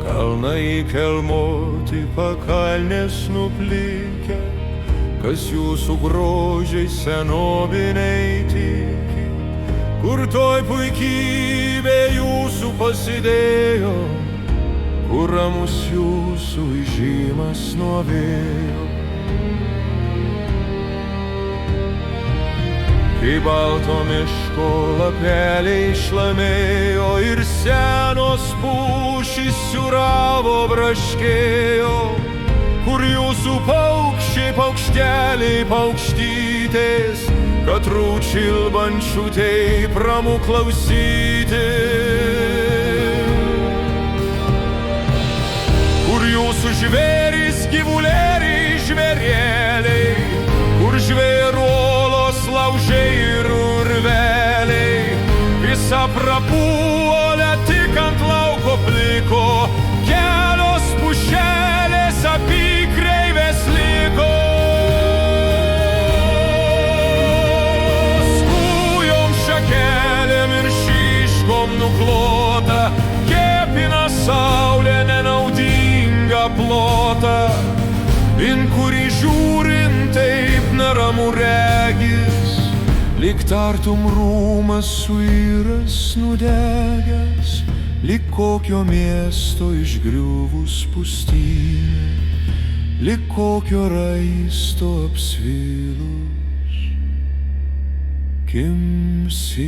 Kalnai kelmoti, pakalnės nuplikę, kas jūsų grožiai senoviniai tiki, kur toj puikybė jūsų pasidėjo, kur ramus jūsų įžymas nuo vėjo. Kai balto miško lapeliai šlamėjo ir senos pušys siūravo braškėjo, kur jūsų paukščiai, paukšteliai, paukštytės, katrų čilbančių taip ramu klausyti. Kur jūsų žvėrys, gyvulėliai, žvėrėliai, kur žvėruolos laužai ir urveliai, visa prapuolė tik ant lauko pliko, kelios pušelės apykreivės liko. Skujom šakelėm ir šiškom nuklota, kepina saulė nenaudinga plota, in kurį žiūrint taip neramu regis, lyg tartum rūmas suiras nudegęs, lyg kokio miesto išgriuvus pustynė, lyg kokio raisto apsvilus kimsi.